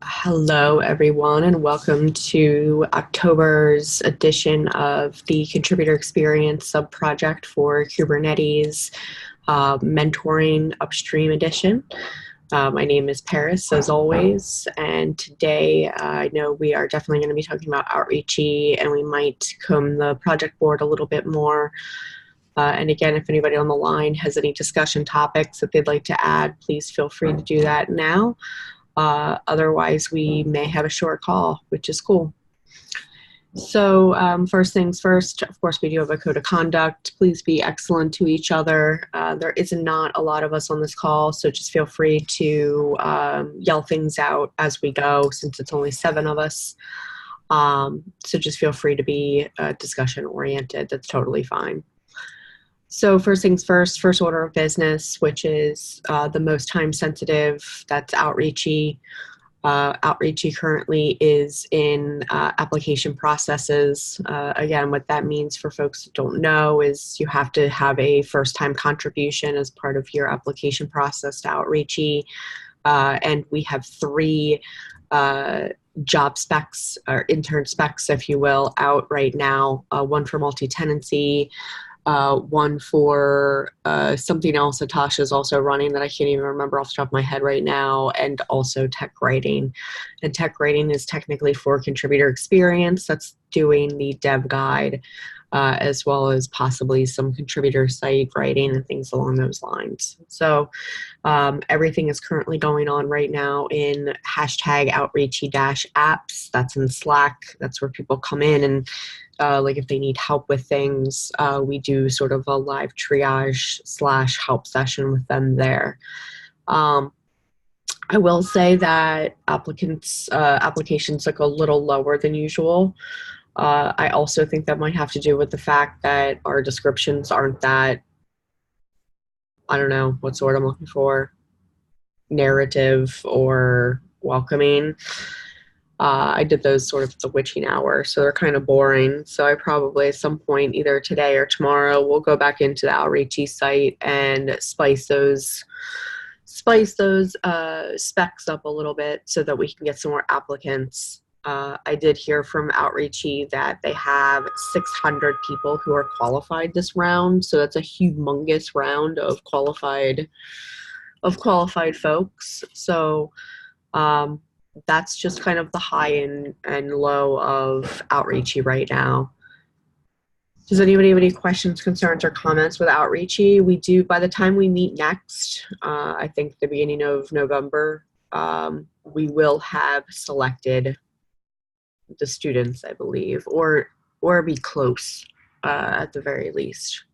Hello, everyone, and welcome to October's edition of the Contributor Experience Subproject for Kubernetes Mentoring Upstream Edition. My name is Paris, as always, and today I know we are definitely going to be talking about outreachy, and we might comb the project board a little bit more. And again, if anybody on the line has any discussion topics that they'd like to add, please feel free to do that now. Otherwise, we may have a short call, which is cool. So first things first, of course, we do have a code of conduct. Please be excellent to each other. There is not a lot of us on this call, so just feel free to yell things out as we go, since it's only 7 of us. So just feel free to be discussion oriented. That's totally fine. So first things first, first order of business, which is the most time sensitive, that's outreachy. Outreachy currently is in application processes. Again, what that means for folks that don't know is you have to have a first time contribution as part of your application process to outreachy. And we have 3 job specs or intern specs, if you will, out right now. One for multi-tenancy, one for something else that Tasha's also running that I can't even remember off the top of my head right now, and also tech writing. And tech writing is technically for contributor experience. That's doing the dev guide, as well as possibly some contributor site writing and things along those lines. So everything is currently going on right now in #outreachy-apps. That's in Slack. That's where people come in and like if they need help with things, we do sort of a live triage / help session with them there. I will say that applications look a little lower than usual. I also think that might have to do with the fact that our descriptions aren't that, I don't know what's the word I'm looking for, narrative or welcoming. I did those sort of at the witching hour, so they're kind of boring. So I probably at some point, either today or tomorrow, will go back into the outreachy site and spice those specs up a little bit so that we can get some more applicants. I did hear from outreachy that they have 600 people who are qualified this round, so that's a humongous round of qualified folks. So that's just kind of the high and low of outreachy right now. Does anybody have any questions, concerns, or comments with outreachy? We do, by the time we meet next, I think the beginning of November, we will have selected the students, I believe, or be close at the very least.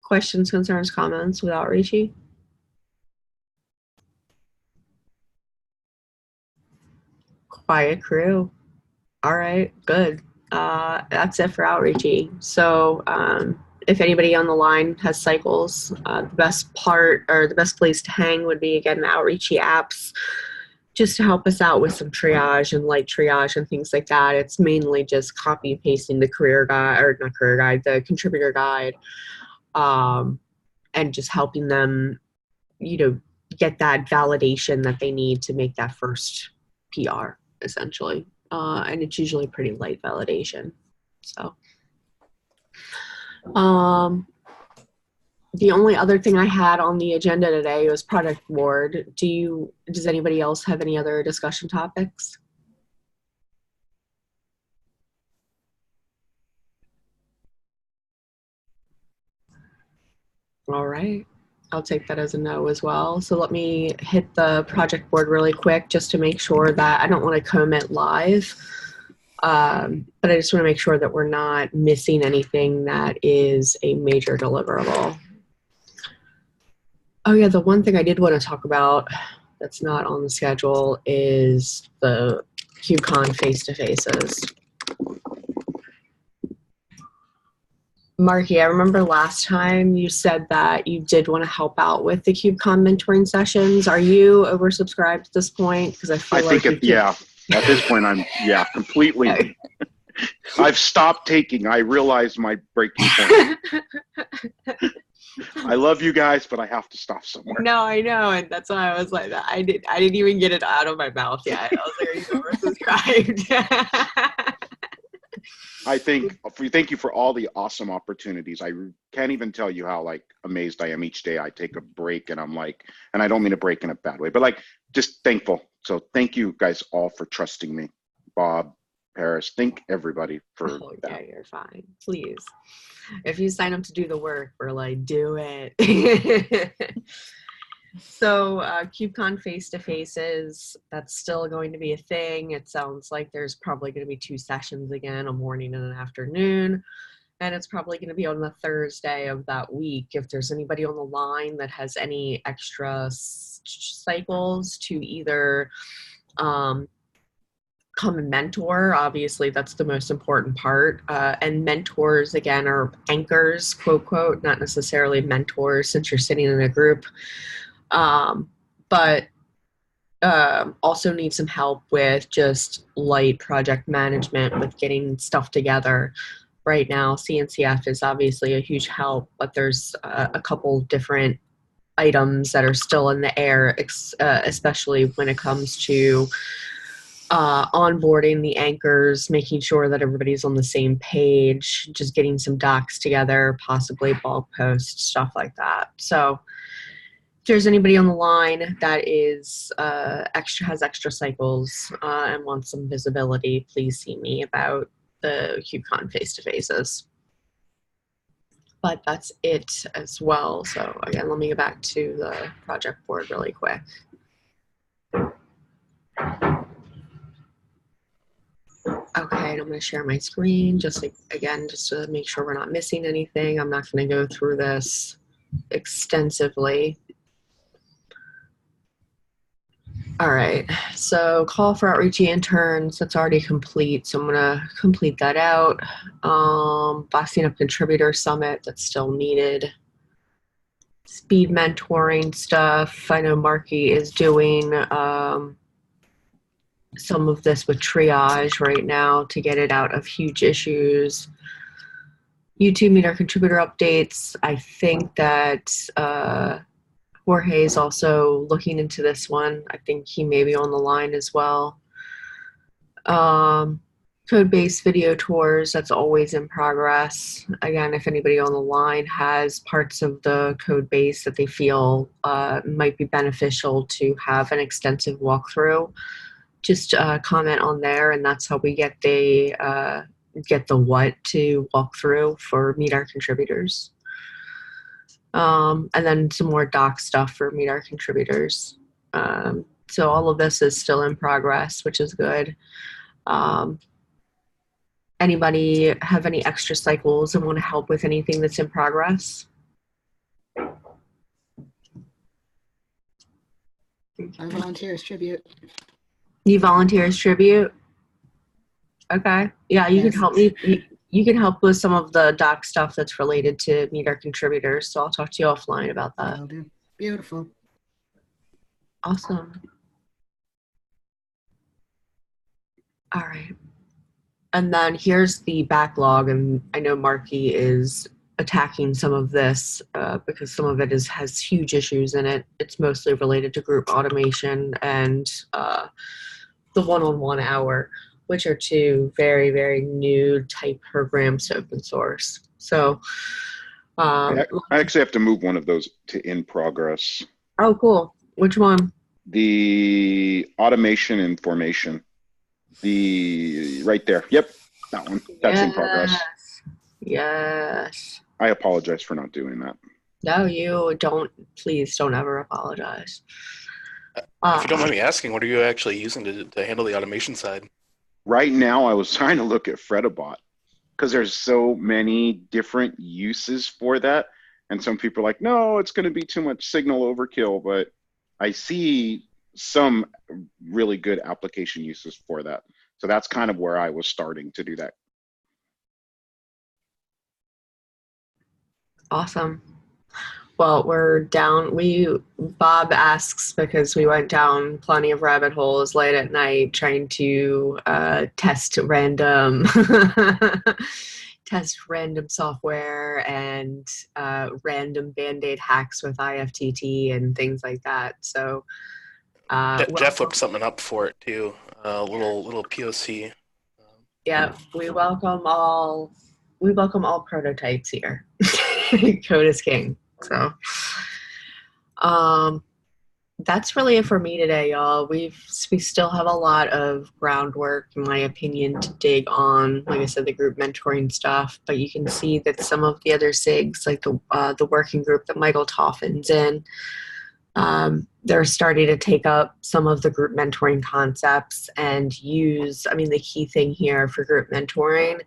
Questions, concerns, comments with outreachy? Quiet crew. All right, good. That's it for outreachy. So if anybody on the line has cycles, the best part or the best place to hang would be, again, the outreachy apps, just to help us out with some triage and light triage and things like that. It's mainly just copy and pasting the the contributor guide, and just helping them, get that validation that they need to make that first PR, essentially. And it's usually pretty light validation. So the only other thing I had on the agenda today was project board. Does anybody else have any other discussion topics? All right. I'll take that as a no as well. So let me hit the project board really quick just to make sure that I don't want to comment live. But I just want to make sure that we're not missing anything that is a major deliverable. Oh yeah, the one thing I did want to talk about that's not on the schedule is the KubeCon face-to-faces. Marky, I remember last time you said that you did want to help out with the KubeCon mentoring sessions. Are you oversubscribed at this point? Because I feel like at this point I'm completely. I've stopped taking. I realized my breaking point. I love you guys, but I have to stop somewhere. No, I know, and that's why I was like, I didn't even get it out of my mouth yet. I was like, "Are you oversubscribed?" Thank you for all the awesome opportunities. I can't even tell you how like amazed I am each day. I take a break and I'm like, and I don't mean a break in a bad way, but like just thankful. So thank you guys all for trusting me. Bob, Paris, thank everybody for that. Yeah, you're fine. Please. If you sign up to do the work, we're like, do it. So KubeCon face-to-faces, that's still going to be a thing. It sounds like there's probably going to be 2 sessions again, a morning and an afternoon. And it's probably going to be on the Thursday of that week. If there's anybody on the line that has any extra cycles to either come and mentor, obviously that's the most important part. And mentors, again, are anchors, quote, quote, not necessarily mentors since you're sitting in a group. But also need some help with just light project management, with getting stuff together. Right now, CNCF is obviously a huge help, but there's a couple different items that are still in the air, especially when it comes to onboarding the anchors, making sure that everybody's on the same page, just getting some docs together, possibly blog posts, stuff like that. So if there's anybody on the line that is has extra cycles and wants some visibility, please see me about the KubeCon face-to-faces. But that's it as well. So again, let me get back to the project board really quick. Okay, and I'm going to share my screen just again, just to make sure we're not missing anything. I'm not going to go through this extensively. All right, so call for outreach interns, that's already complete, so I'm gonna complete that out. Boxing Up Contributor Summit, that's still needed. Speed mentoring stuff, I know Marky is doing some of this with triage right now to get it out of huge issues. YouTube Meet Our Contributor updates, I think that Jorge is also looking into this one. I think he may be on the line as well. Code-based video tours, that's always in progress. Again, if anybody on the line has parts of the code base that they feel might be beneficial to have an extensive walkthrough, just comment on there, and that's how we get the what to walk through for Meet Our Contributors. And then some more doc stuff for Meet Our Contributors. So all of this is still in progress, which is good. Anybody have any extra cycles and want to help with anything that's in progress? I volunteer as tribute. You volunteer as tribute? Okay. Yeah, you can help me. You can help with some of the doc stuff that's related to Meet Our Contributors, so I'll talk to you offline about that. Will do. Beautiful. Awesome. All right. And then here's the backlog, and I know Marky is attacking some of this because some of it has huge issues in it. It's mostly related to group automation and the one-on-one hour, which are 2 very, very new type programs to open source. So I actually have to move one of those to in progress. Oh, cool. Which one? The automation and formation. The right there. Yep, that one. That's in progress. Yes. I apologize for not doing that. No, you don't. Please don't ever apologize. If you don't mind me asking, what are you actually using to handle the automation side? Right now, I was trying to look at Fredabot because there's so many different uses for that. And some people are like, no, it's going to be too much signal overkill. But I see some really good application uses for that. So that's kind of where I was starting to do that. Awesome. Well, we're down. Bob asks because we went down plenty of rabbit holes late at night trying to test random test random software and random Band-Aid hacks with IFTT and things like that. So Jeff whipped something up for it too. Little POC. Yeah, we welcome all prototypes here. Code is king. So that's really it for me today, y'all. We still have a lot of groundwork, in my opinion, to dig on. Like I said, the group mentoring stuff, but you can see that some of the other SIGs, like the working group that Michael Toffin's in, they're starting to take up some of the group mentoring concepts and use. I mean, the key thing here for group mentoring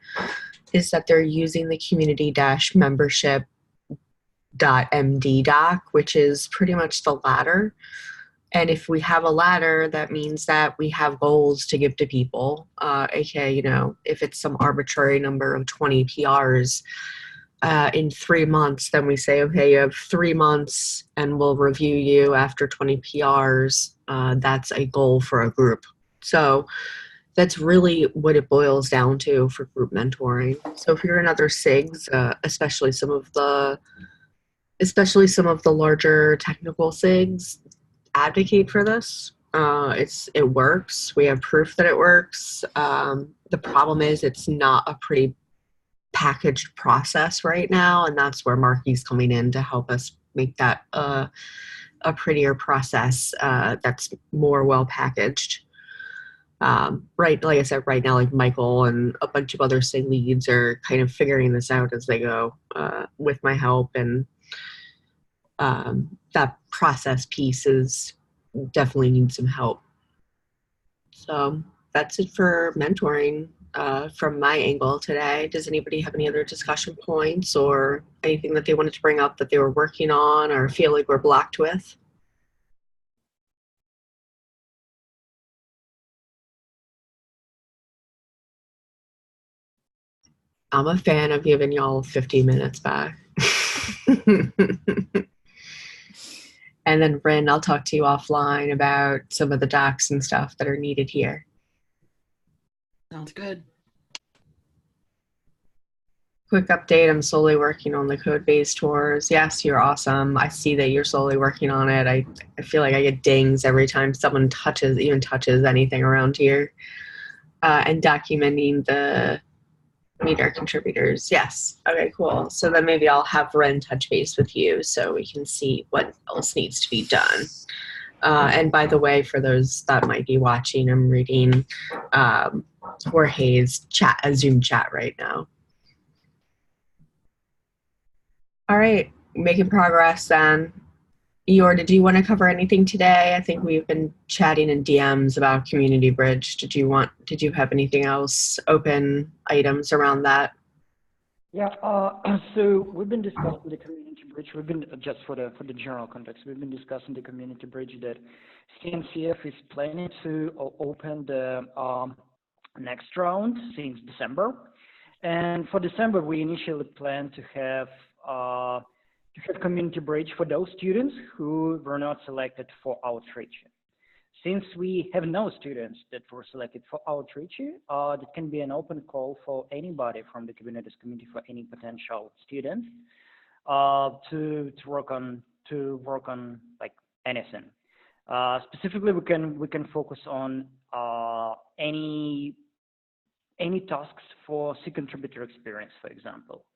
is that they're using the community-membership.md doc, which is pretty much the ladder. And if we have a ladder, that means that we have goals to give to people, aka, if it's some arbitrary number of 20 PRs in 3 months, then we say, okay, you have 3 months and we'll review you after 20 PRs. That's a goal for a group. So that's really what it boils down to for group mentoring. So if you're in other SIGs, especially some of the larger technical SIGs, advocate for this. It works. We have proof that it works. The problem is it's not a pretty packaged process right now, and that's where Marky's coming in to help us make that a prettier process that's more well packaged. Right, like I said, right now, like Michael and a bunch of other SIG leads are kind of figuring this out as they go with my help, and that process piece definitely needs some help. So that's it for mentoring from my angle today. Does anybody have any other discussion points or anything that they wanted to bring up that they were working on or feel like we're blocked with? I'm a fan of giving y'all 15 minutes back. And then, Bryn, I'll talk to you offline about some of the docs and stuff that are needed here. Sounds good. Quick update, I'm slowly working on the code base tours. Yes, you're awesome. I see that you're slowly working on it. I feel like I get dings every time someone touches anything around here. And documenting the meet our contributors. Yes. Okay, cool. So then maybe I'll have Ren touch base with you so we can see what else needs to be done. And by the way, for those that might be watching, I'm reading Jorge's Zoom chat right now. All right, making progress then. Eeyore, did you want to cover anything today? I think we've been chatting in DMs about Community Bridge. Did you have anything else, open items around that? Yeah, so we've been discussing the Community Bridge. We've been, just for the general context, we've been discussing the Community Bridge that CNCF is planning to open the next round since December. And for December, we initially planned to have Community Bridge for those students who were not selected for outreach. Since we have no students that were selected for outreach, that can be an open call for anybody from the Kubernetes community, for any potential student to work on like anything. Specifically, we can focus on any tasks for C contributor experience, for example.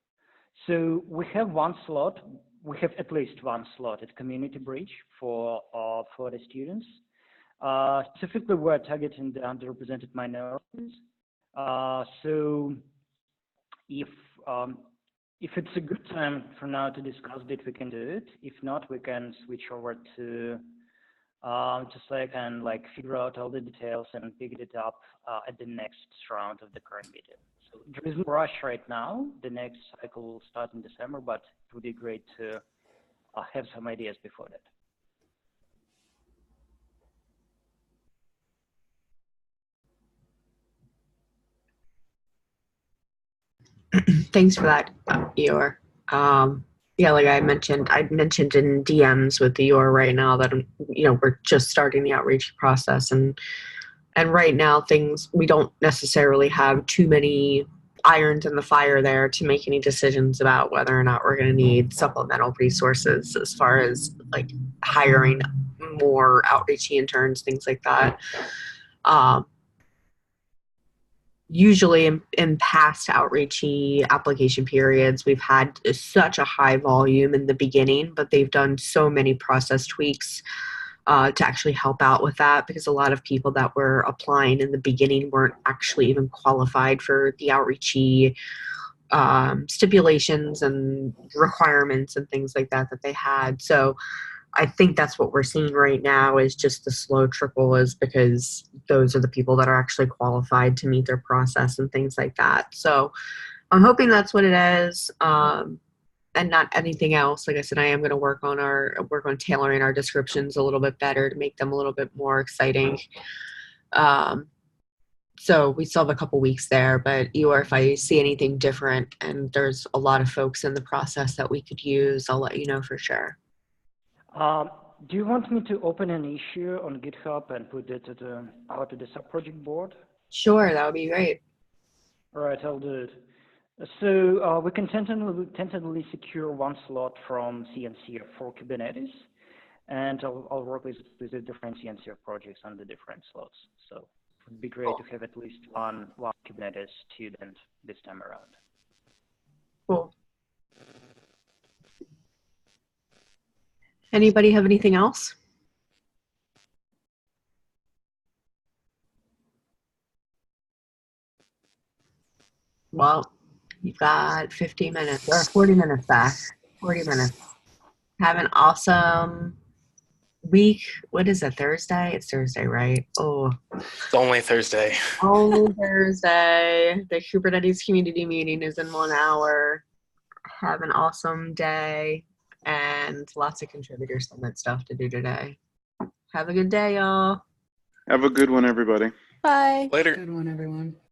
So we have one slot. We have at least one slot at Community Bridge for the students. Specifically, we're targeting the underrepresented minorities. So if it's a good time for now to discuss it, we can do it. If not, we can switch over to just and figure out all the details and pick it up at the next round of the current meeting. So there is no rush right now. The next cycle will start in December, but it would be great to have some ideas before that. Thanks for that, Eeyore. Yeah, like I mentioned in DMs with Eeyore right now that we're just starting the outreach process, and right now we don't necessarily have too many irons in the fire there to make any decisions about whether or not we're going to need supplemental resources as far as like hiring more outreach interns, things like that. Usually in past outreachy application periods, we've had such a high volume in the beginning, but they've done so many process tweaks to actually help out with that, because a lot of people that were applying in the beginning weren't actually even qualified for the outreachy stipulations and requirements and things like that they had. So I think that's what we're seeing right now is just the slow trickle, is because those are the people that are actually qualified to meet their process and things like that. So I'm hoping that's what it is, and not anything else. Like I said, I am going to work on tailoring our descriptions a little bit better to make them a little bit more exciting. So we still have a couple weeks there, but or if I see anything different and there's a lot of folks in the process that we could use, I'll let you know for sure. Do you want me to open an issue on GitHub and put it out to the subproject board? Sure, that would be great. All right, I'll do it. So we can tentatively secure one slot from CNCF for Kubernetes, and I'll work with the different CNCF projects on the different slots. So it would be great to have at least one Kubernetes student this time around. Cool. Anybody have anything else? Well, you've got 50 minutes or 40 minutes back. 40 minutes. Have an awesome week. What is it, Thursday? It's Thursday, right? Oh. It's only Thursday. Only Thursday. The Kubernetes community meeting is in 1 hour. Have an awesome day and lots of contributor summit stuff to do today. Have a good day, y'all. Have a good one, everybody. Bye. Later. Good one, everyone.